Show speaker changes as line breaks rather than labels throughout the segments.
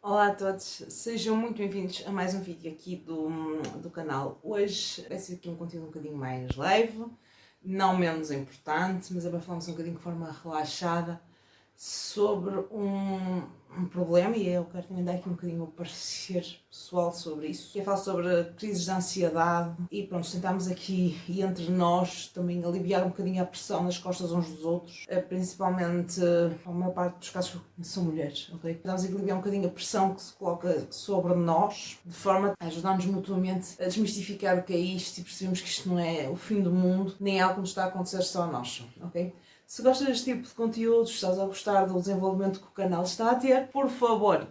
Olá a todos, sejam muito bem-vindos a mais um vídeo aqui do canal. Hoje vai ser aqui um conteúdo um bocadinho mais leve, não menos importante, mas é para falarmos um bocadinho de forma relaxada sobre um problema, e eu quero também dar aqui um bocadinho o parecer pessoal sobre isso. Quero falar sobre crises de ansiedade e pronto, tentámos aqui e entre nós também aliviar um bocadinho a pressão nas costas uns dos outros, principalmente a maior parte dos casos são mulheres, ok? Tentámos aliviar um bocadinho a pressão que se coloca sobre nós, de forma a ajudar-nos mutuamente a desmistificar o que é isto e percebemos que isto não é o fim do mundo, nem é algo que nos está a acontecer só a nós, ok? Se gostas deste tipo de conteúdos, estás a gostar do desenvolvimento que o canal está a ter, por favor,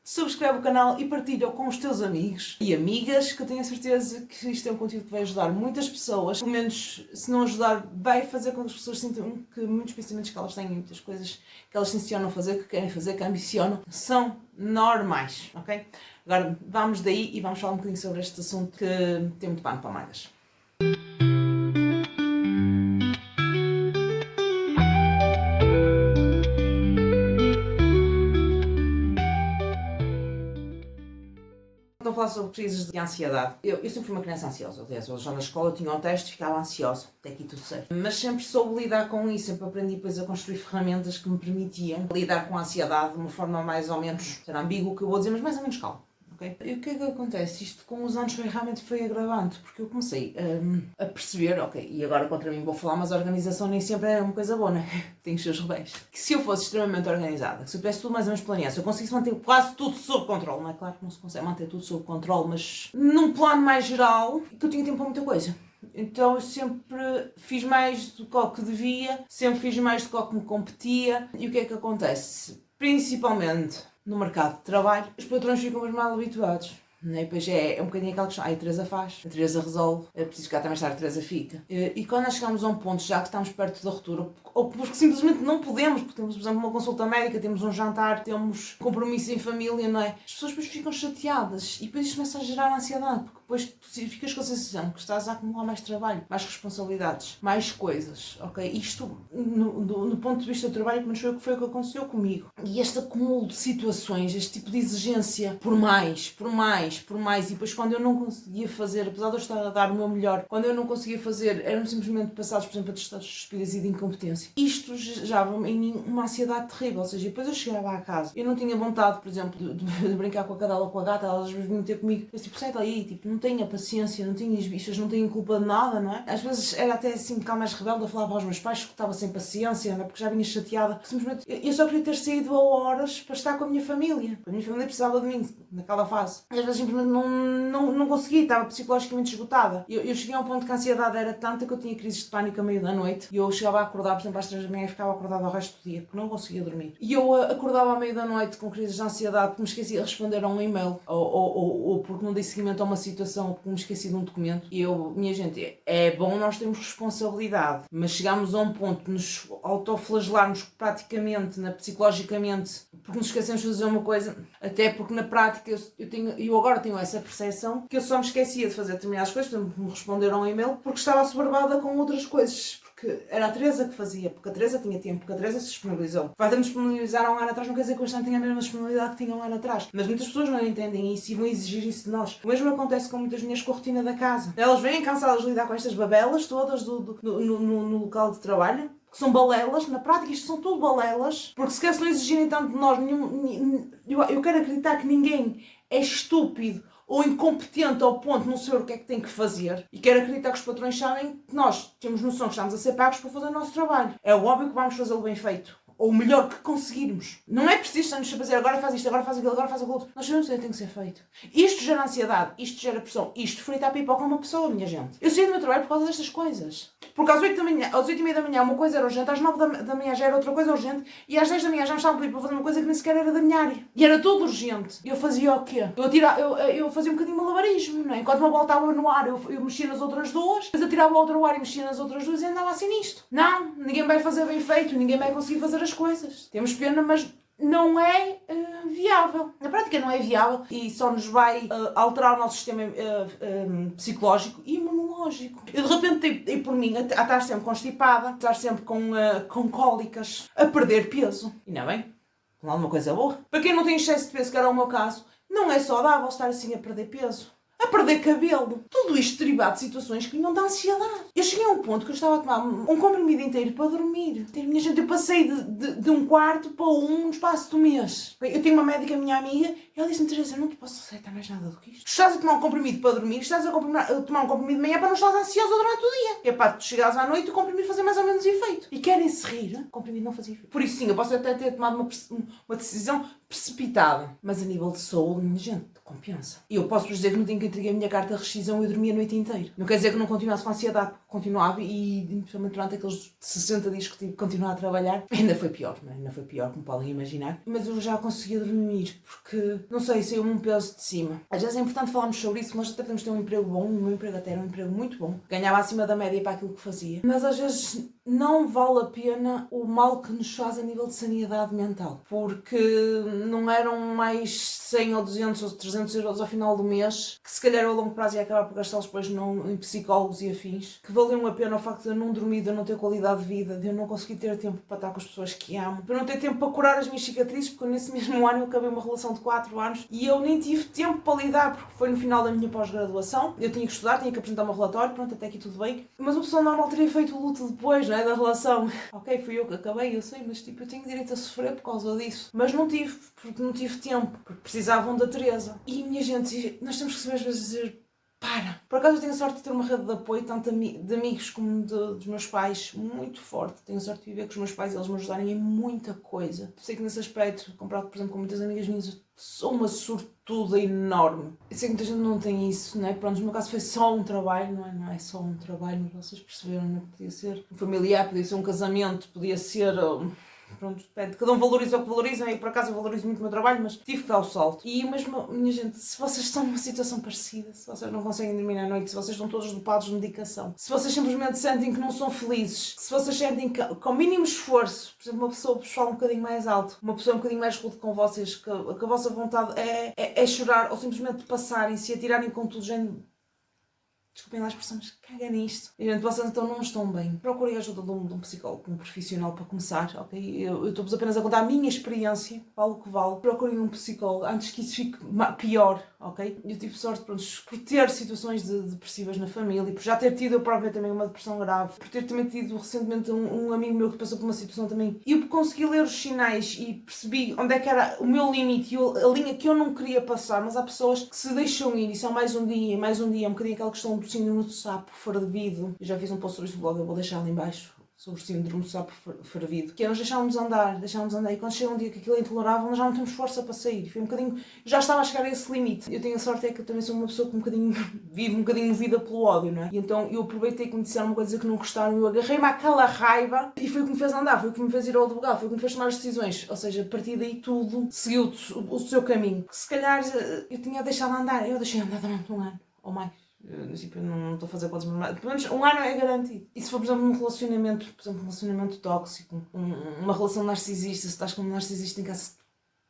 subscreve o canal e partilha com os teus amigos e amigas, que eu tenho a certeza que isto é um conteúdo que vai ajudar muitas pessoas. Pelo menos, se não ajudar, vai fazer com que as pessoas sintam que muitos pensamentos que elas têm, muitas coisas que elas tencionam fazer, que querem fazer, que ambicionam, são normais, ok? Agora, vamos daí e vamos falar um bocadinho sobre este assunto que tem muito pano para mangas. Estou a falar sobre crises de ansiedade. Eu sempre fui uma criança ansiosa. Aliás, eu já na escola tinha um teste e ficava ansiosa. Até aqui tudo certo. Mas sempre soube lidar com isso. Sempre aprendi depois a construir ferramentas que me permitiam lidar com a ansiedade de uma forma mais ou menos, será ambígua o que eu vou dizer, mas mais ou menos calma. Okay? E o que é que acontece? Isto com os anos realmente foi agravante, porque eu comecei a perceber, ok, e agora contra mim vou falar, mas a organização nem sempre é uma coisa boa, né? Tem os seus revés. Que se eu fosse extremamente organizada, que se eu tivesse tudo mais ou menos planeado, se eu conseguisse manter quase tudo sob controle, não é claro que não se consegue manter tudo sob controle, mas num plano mais geral, que eu tinha tempo para muita coisa. Então eu sempre fiz mais do que o que devia, sempre fiz mais do que o que me competia. E o que é que acontece? Principalmente no mercado de trabalho, os patrões ficam mais mal habituados. E depois é um bocadinho aquela questão, a Teresa faz, a Teresa resolve, é preciso ficar até mais tarde, a Teresa fica. E quando nós chegamos a um ponto, já que estamos perto da ruptura, ou porque simplesmente não podemos, porque temos, por exemplo, uma consulta médica, temos um jantar, temos compromisso em família, não é? As pessoas depois ficam chateadas e depois isto começa a gerar ansiedade, porque depois tu ficas com a sensação que estás a acumular mais trabalho, mais responsabilidades, mais coisas, ok? Isto, no ponto de vista do trabalho, pelo menos foi o que aconteceu comigo. E este acúmulo de situações, este tipo de exigência por mais, e depois quando eu não conseguia fazer, apesar de eu estar a dar o meu melhor, quando eu não conseguia fazer, eram simplesmente passados, por exemplo, a estados de estupidez e de incompetência. Isto gerava em mim uma ansiedade terrível, ou seja, depois eu chegava à casa, eu não tinha vontade, por exemplo, de brincar com a cadela ou com a gata, elas às vezes vinham ter comigo, eu tipo, sai daí, tipo, não tenho a paciência, não tenho as bichas, não tenho culpa de nada, não é? Às vezes era até assim um bocado mais rebelde a falar para os meus pais que estava sem paciência, não é? Porque já vinha chateada, simplesmente, eu só queria ter saído a horas para estar com a minha família. A minha família precisava de mim naquela fase. Às vezes simplesmente não conseguia, estava psicologicamente esgotada. Eu cheguei a um ponto que a ansiedade era tanta que eu tinha crises de pânico a meio da noite e eu chegava a acordar, por exemplo, às 3 da manhã e ficava acordada o resto do dia, porque não conseguia dormir. E eu acordava à meio da noite com crises de ansiedade porque me esquecia de responder a um e-mail ou porque não dei seguimento a uma situação ou porque me esqueci de um documento. E eu, minha gente, é bom nós termos responsabilidade, mas chegámos a um ponto de nos autoflagelarmos praticamente, psicologicamente, porque nos esquecemos de fazer uma coisa, até porque na prática eu agora tenho essa percepção que eu só me esquecia de fazer determinadas coisas, por exemplo, me responder a um e-mail, porque estava assoberbada com outras coisas. Porque era a Teresa que fazia, porque a Teresa tinha tempo, porque a Teresa se disponibilizou. Vai ter-me disponibilizar há um ano atrás, não quer dizer que hoje não tenha a mesma disponibilidade que tinha um ano atrás. Mas muitas pessoas não entendem isso e vão exigir isso de nós. O mesmo acontece com muitas mulheres com a rotina da casa. Elas vêm cansadas de lidar com estas babelas todas no local de trabalho, que são balelas, na prática isto são tudo balelas, porque se não exigirem tanto de nós, eu quero acreditar que ninguém é estúpido ou incompetente ao ponto de não saber o que é que tem que fazer. E quero acreditar que os patrões sabem que nós temos noção que estamos a ser pagos para fazer o nosso trabalho. É óbvio que vamos fazê-lo bem feito. Ou o melhor que conseguirmos. Não é preciso estarmos a fazer agora faz isto, agora faz aquilo, agora faz aquilo outro. Nós sabemos o que tem que ser feito. Isto gera ansiedade, isto gera pressão, isto frita a pipoca a uma pessoa, minha gente. Eu saí do meu trabalho por causa destas coisas. Porque às 8 da manhã, às 8h30 da manhã uma coisa era urgente, às 9 da manhã já era outra coisa urgente e às 10 da manhã já me estavam a pedir para fazer uma coisa que nem sequer era da minha área. E era tudo urgente. Eu fazia o quê? Eu fazia um bocadinho de malabarismo, não é? Enquanto uma bola estava no ar, eu mexia nas outras duas, depois eu tirava a outra no ar e mexia nas outras duas e andava assim nisto. Não, ninguém vai fazer bem feito, ninguém vai conseguir fazer as coisas. Temos pena, mas não é viável. Na prática não é viável e só nos vai alterar o nosso sistema psicológico e imunológico. Eu de repente dei por mim a estar sempre constipada, a estar sempre com cólicas, a perder peso. E não é bem? Alguma coisa boa. Para quem não tem excesso de peso, que era o meu caso, não é saudável estar assim a perder peso. A perder cabelo. Tudo isto derivado de situações que vinham da ansiedade. Eu cheguei a um ponto que eu estava a tomar um comprimido inteiro para dormir. Minha gente, eu passei de um quarto para um no espaço de um mês. Eu tenho uma médica, minha amiga, e ela disse-me: Teresa, não te posso aceitar mais nada do que isto. Estás a tomar um comprimido para dormir, estás a tomar um comprimido de manhã para não estares ansiosa durante o dia. Que é para tu chegares à noite e o comprimido fazer mais ou menos efeito. E querem-se rir, o comprimido não fazia efeito. Por isso sim, eu posso até ter tomado uma decisão precipitada. Mas a nível de saúde, minha gente, compensa. E eu posso vos dizer que no dia em que entreguei a minha carta de rescisão eu dormia a noite inteira. Não quer dizer que não continuasse com ansiedade, porque continuava e, principalmente durante aqueles 60 dias que tive que continuar a trabalhar, ainda foi pior, não é? Ainda foi pior, como podem imaginar. Mas eu já conseguia dormir, porque, não sei, saiu-me um peso de cima. Às vezes é importante falarmos sobre isso, mas até podemos ter um emprego bom, o meu emprego até era um emprego muito bom. Ganhava acima da média para aquilo que fazia. Mas às vezes não vale a pena o mal que nos faz a nível de sanidade mental. Porque não eram mais 100 ou 200 ou 300 euros ao final do mês, que se calhar a longo prazo ia acabar por gastá-los depois em psicólogos e afins, que valiam a pena o facto de eu não dormir, de eu não ter qualidade de vida, de eu não conseguir ter tempo para estar com as pessoas que amo, de eu não ter tempo para curar as minhas cicatrizes, porque nesse mesmo ano eu acabei uma relação de 4 anos e eu nem tive tempo para lidar, porque foi no final da minha pós-graduação, eu tinha que estudar, tinha que apresentar o meu relatório, pronto, até aqui tudo bem, mas uma pessoa normal teria feito o luto depois, não é, da relação. Ok, fui eu que acabei, eu sei, mas tipo, eu tenho direito a sofrer por causa disso. Mas não tive, porque não tive tempo, porque precisavam da Teresa. E, minha gente, nós temos que saber às vezes dizer: para. Por acaso eu tenho a sorte de ter uma rede de apoio, tanto de amigos como dos meus pais, muito forte. Tenho a sorte de viver com os meus pais e eles me ajudarem em muita coisa. Sei que nesse aspecto, comparado, por exemplo, com muitas amigas minhas, sou uma sortuda enorme. Eu sei que muita gente não tem isso, não é? Pronto, no meu caso foi só um trabalho, não é só um trabalho, mas vocês perceberam, não é? Podia ser um familiar, podia ser um casamento, podia ser... Pronto, cada um valoriza o que valoriza, e por acaso eu valorizo muito o meu trabalho, mas tive que dar o salto. E mesmo, minha gente, se vocês estão numa situação parecida, se vocês não conseguem dormir à noite, se vocês estão todos dopados de medicação, se vocês simplesmente sentem que não são felizes, se vocês sentem que com o mínimo esforço, por exemplo, uma pessoa fala um bocadinho mais alto, uma pessoa um bocadinho mais rude com vocês, que a vossa vontade é chorar ou simplesmente passarem-se e atirarem com tudo, género. Desculpem lá as expressões, caga nisto. E, gente, vocês então não estão bem. Procurem a ajuda de um psicólogo, um profissional para começar, ok? Eu estou-vos apenas a contar a minha experiência, vale o que vale. Procurem um psicólogo antes que isso fique pior, ok? Eu tive sorte, pronto, por ter situações depressivas na família, por já ter tido eu própria também uma depressão grave, por ter também tido recentemente um amigo meu que passou por uma situação também, e eu consegui ler os sinais e percebi onde é que era o meu limite e a linha que eu não queria passar, mas há pessoas que se deixam ir e são mais um dia, um bocadinho aquela questão do síndrome do sapo fervido. Eu já fiz um post sobre isso no blog, eu vou deixar ali em baixo, sobre o síndrome do sapo fervido, que é nós deixámos andar, e quando chega um dia que aquilo é intolerável, nós já não temos força para sair. Foi um bocadinho, já estava a chegar a esse limite. Eu tenho a sorte é que eu também sou uma pessoa que vive um bocadinho movida pelo ódio, não é? E então eu aproveitei que me disseram uma coisa que não gostaram, eu agarrei-me àquela raiva e foi o que me fez andar, foi o que me fez ir ao advogado, foi o que me fez tomar as decisões. Ou seja, a partir daí tudo seguiu o seu caminho. Se calhar eu tinha deixado andar, eu deixei andar durante um ano ou mais. Tipo, não estou a fazer coisas, mas pelo menos um ano é garantido. E se for, por exemplo, um relacionamento tóxico, uma relação narcisista, se estás com um narcisista em casa,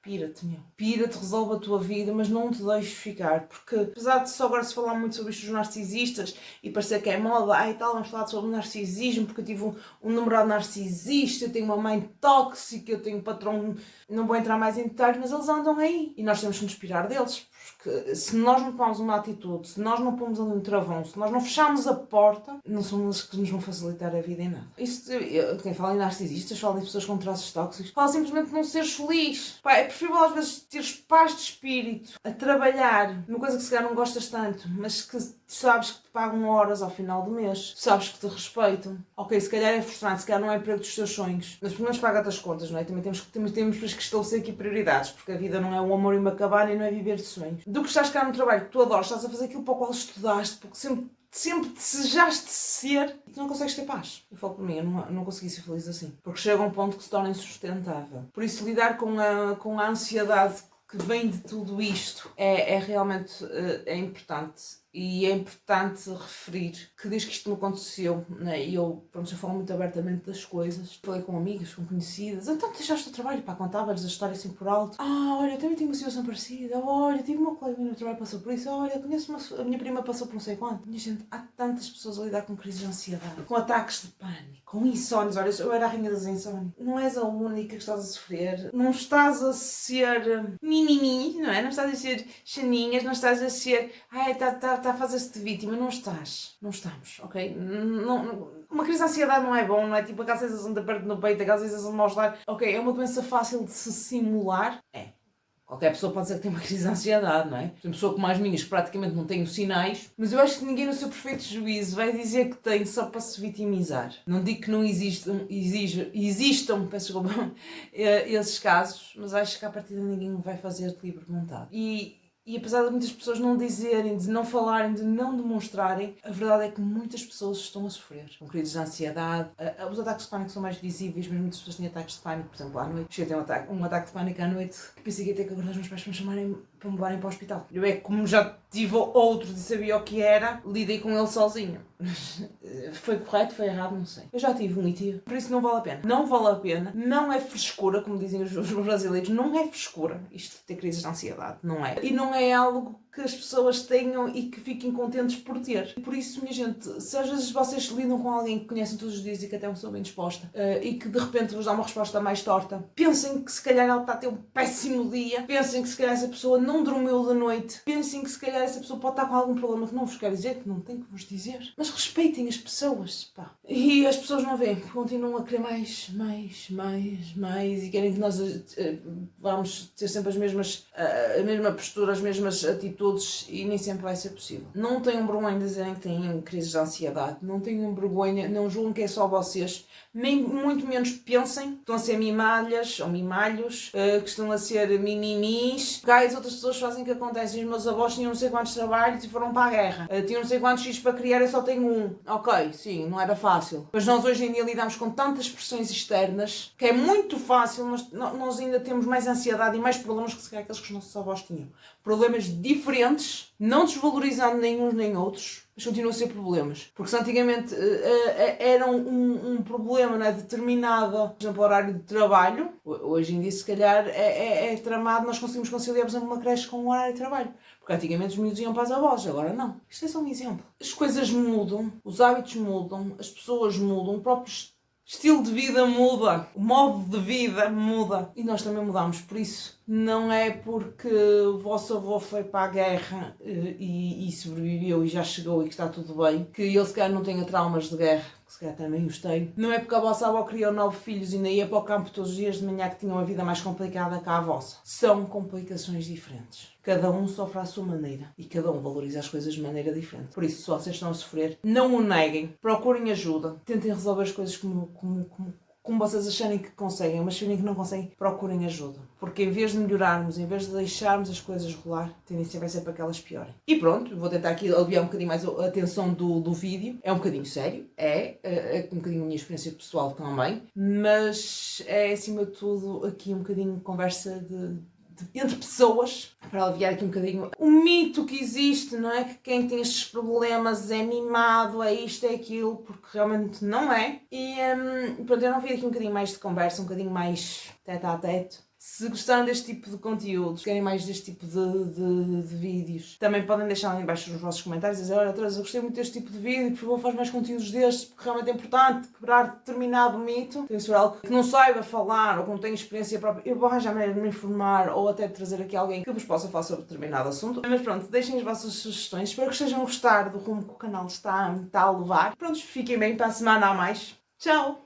pira-te, meu. Pira-te, resolve a tua vida, mas não te deixes ficar. Porque, apesar de só agora se falar muito sobre isto dos narcisistas e parecer que é moda, e tal, vamos falar sobre narcisismo, porque eu tive um namorado narcisista, eu tenho uma mãe tóxica, eu tenho um patrão, não vou entrar mais em detalhes, mas eles andam aí. E nós temos que nos inspirar deles. Porque se nós não tomamos uma atitude, se nós não pomos ali um travão, se nós não fecharmos a porta, não são eles que nos vão facilitar a vida em nada. Quem fala em narcisistas, fala em pessoas com traços tóxicos, fala simplesmente de não seres feliz. Pá, é preferível às vezes teres paz de espírito a trabalhar numa coisa que se calhar não gostas tanto, mas que sabes que te pagam horas ao final do mês, sabes que te respeitam. Ok, se calhar é frustrante, se calhar não é o emprego dos teus sonhos, mas pelo menos paga-te as contas, não é? Também temos que estabelecer aqui prioridades, porque a vida não é um amor e uma cabana e não é viver de sonhos. Do que estás cá no trabalho que tu adoras, estás a fazer aquilo para o qual estudaste, porque sempre desejaste ser e tu não consegues ter paz. Eu falo por mim, eu não consegui ser feliz assim. Porque chega a um ponto que se torna insustentável. Por isso, lidar com a ansiedade que vem de tudo isto é realmente importante. E é importante referir que desde que isto me aconteceu, né, e eu falo muito abertamente das coisas, falei com amigas, com conhecidas, então deixaste o trabalho, contava-lhes a história assim por alto. Olha, eu também tenho uma situação parecida, olha, tive uma colega no trabalho que passou por isso, olha, a minha prima passou por não sei quanto. Minha gente, há tantas pessoas a lidar com crises de ansiedade, com ataques de pânico, com insónios. Olha, eu era a rainha das insónias. Não és a única que estás a sofrer, não estás a ser mimimi, não é? Não estás a ser chaninhas, não estás a ser, está a fazer-se de vítima, não estás. Não estamos, ok? Uma crise de ansiedade não é bom, não é tipo aquela sensação de aperto no peito, aquela sensação de mal-estar. Ok, é uma doença fácil de se simular? É. Qualquer pessoa pode dizer que tem uma crise de ansiedade, não é? Tem pessoa como as minhas que praticamente não tem os sinais, mas eu acho que ninguém no seu perfeito juízo vai dizer que tem só para se vitimizar. Não digo que não existam, peço desculpa, esses casos, mas acho que a partir de ninguém vai fazer de livre vontade. E apesar de muitas pessoas não dizerem, de não falarem, de não demonstrarem, a verdade é que muitas pessoas estão a sofrer com crises de ansiedade. Os ataques de pânico são mais visíveis, mas muitas pessoas têm ataques de pânico, por exemplo, à noite. Cheguei a ter um ataque de pânico à noite que pensei que ia ter que acordar os meus pais para me chamarem, para me levarem para o hospital. Eu como já tive outros e sabia o que era, lidei com ele sozinho. Foi correto, foi errado, não sei. Eu já tive um e tive, por isso não vale a pena. Não vale a pena, não é frescura, como dizem os brasileiros, não é frescura isto de ter crises de ansiedade, não é. E não é algo que as pessoas tenham e que fiquem contentes por ter. Por isso, minha gente, se às vezes vocês lidam com alguém que conhecem todos os dias e que até é uma pessoa bem disposta e que de repente vos dá uma resposta mais torta, pensem que se calhar ela está a ter um péssimo dia, pensem que se calhar essa pessoa não dormiu de noite, pensem que se calhar essa pessoa pode estar com algum problema que não vos quer dizer, que não tem que vos dizer, mas respeitem as pessoas, pá. E as pessoas não veem, continuam a querer mais e querem que nós vamos ter sempre a mesma postura, as mesmas atitudes, e nem sempre vai ser possível. Não tenham vergonha de dizerem que têm crises de ansiedade, não tenham vergonha, não julguem que é só vocês, nem muito menos pensem que estão a ser mimalhas ou mimalhos, que estão a ser mimimis, que as outras pessoas fazem o que acontece. Os meus avós tinham não sei quantos trabalhos e foram para a guerra, tinham não sei quantos filhos para criar, eu só tenho um. Ok, sim, não era fácil, mas nós hoje em dia lidamos com tantas pressões externas que é muito fácil, nós ainda temos mais ansiedade e mais problemas que se calhar aqueles que os nossos avós tinham. Problemas diferentes, não desvalorizando nem uns nem outros, mas continuam a ser problemas. Porque se antigamente era um problema, não é, determinado, por exemplo, horário de trabalho, hoje em dia se calhar é tramado, nós conseguimos conciliar, por exemplo, uma creche com um horário de trabalho. Porque antigamente os miúdos iam para as avós, agora não. Isto é só um exemplo. As coisas mudam, os hábitos mudam, as pessoas mudam, o próprio estilo de vida muda, o modo de vida muda e nós também mudamos. Por isso, não é porque o vosso avô foi para a guerra e sobreviveu e já chegou e que está tudo bem, que ele se calhar não tenha traumas de guerra, que se calhar também os tem. Não é porque a vossa avó criou 9 filhos e ainda ia para o campo todos os dias de manhã que tinha uma vida mais complicada que a vossa. São complicações diferentes. Cada um sofre à sua maneira e cada um valoriza as coisas de maneira diferente. Por isso, se vocês estão a sofrer, não o neguem, procurem ajuda, tentem resolver as coisas como vocês acharem que conseguem, mas se virem que não conseguem, procurem ajuda. Porque em vez de melhorarmos, em vez de deixarmos as coisas rolar, a tendência vai ser para que elas piorem. E pronto, vou tentar aqui aliviar um bocadinho mais a atenção do vídeo. É um bocadinho sério, é um bocadinho a minha experiência pessoal também, mas é acima de tudo aqui um bocadinho de conversa entre pessoas, para aliviar aqui um bocadinho o mito que existe, não é? Que quem tem estes problemas é mimado, é isto, é aquilo, porque realmente não é. E pronto, eu não vi aqui um bocadinho mais de conversa, um bocadinho mais tete a tete. Se gostaram deste tipo de conteúdos, querem mais deste tipo de vídeos, também podem deixar lá em baixo nos vossos comentários e dizer: olha, Teresa, eu gostei muito deste tipo de vídeo, por favor, faz mais conteúdos destes, porque realmente é importante quebrar determinado mito. Tem de ser algo que não saiba falar ou que não tenha experiência própria. Eu vou arranjar maneira de me informar ou até de trazer aqui alguém que vos possa falar sobre determinado assunto. Mas pronto, deixem as vossas sugestões. Espero que estejam a gostar do rumo que o canal está a levar. Pronto, fiquem bem para a semana a mais. Tchau!